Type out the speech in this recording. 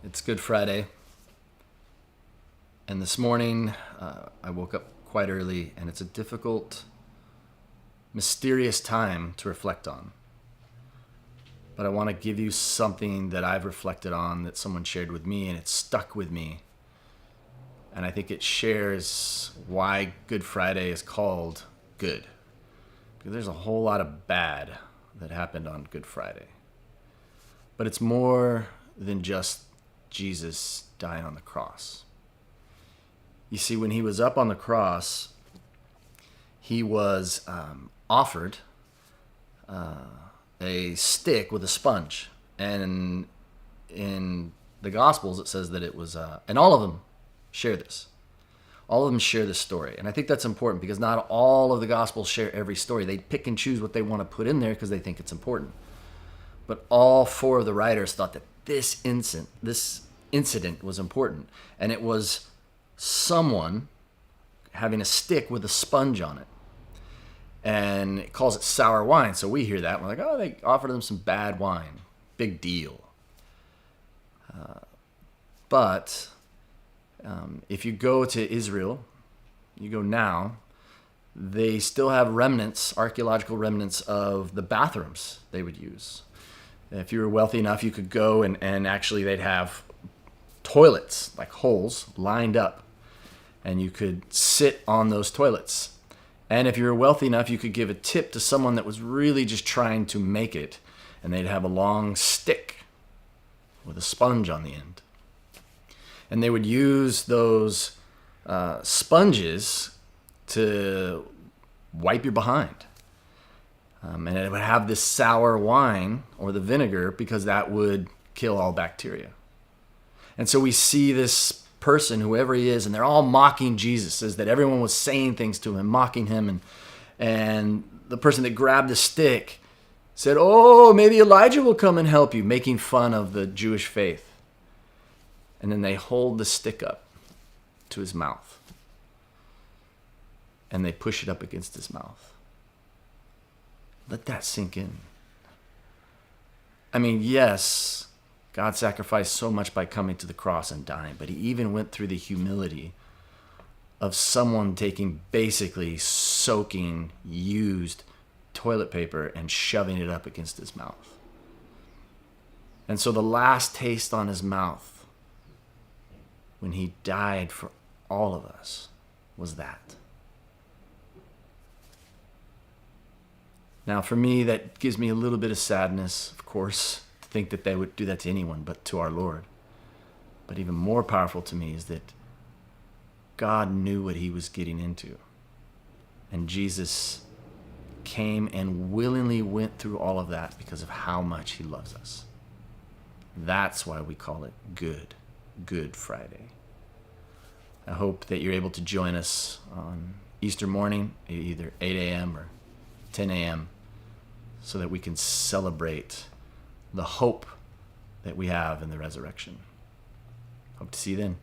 It's Good Friday, and this morning I woke up quite early, and it's a difficult, mysterious time to reflect on. But I want to give you something that I've reflected on that someone shared with me, and it stuck with me. And I think it shares why Good Friday is called good. Because there's a whole lot of bad that happened on Good Friday. But it's more than just Jesus dying on the cross. You see, when he was up on the cross, he was offered a stick with a sponge. And in the Gospels, it says that it was, and all of them share this. All of them share this story. And I think that's important because not all of the Gospels share every story. They pick and choose what they want to put in there because they think it's important. But all four of the writers thought that this incident was important. And it was someone having a stick with a sponge on it. And it calls it sour wine. So we hear that. And we're like, oh, they offered them some bad wine. Big deal. But if you go to Israel, you go now, they still have remnants, archaeological remnants of the bathrooms they would use. If you were wealthy enough, you could go and actually they'd have toilets, like holes, lined up. And you could sit on those toilets. And if you were wealthy enough, you could give a tip to someone that was really just trying to make it. And they'd have a long stick with a sponge on the end. And they would use those sponges to wipe your behind. And it would have this sour wine or the vinegar because that would kill all bacteria. And so we see this person, whoever he is, and they're all mocking Jesus, says that everyone was saying things to him, mocking him. And the person that grabbed the stick said, oh, maybe Elijah will come and help you, making fun of the Jewish faith. And then they hold the stick up to his mouth. And they push it up against his mouth. Let that sink in. I mean, yes, God sacrificed so much by coming to the cross and dying, but he even went through the humility of someone taking basically soaking, used toilet paper and shoving it up against his mouth. And so the last taste on his mouth when he died for all of us was that. Now, for me, that gives me a little bit of sadness, of course, to think that they would do that to anyone but to our Lord. But even more powerful to me is that God knew what he was getting into. And Jesus came and willingly went through all of that because of how much he loves us. That's why we call it Good Friday. I hope that you're able to join us on Easter morning, either 8 a.m. or 10 a.m., so that we can celebrate the hope that we have in the resurrection. Hope to see you then.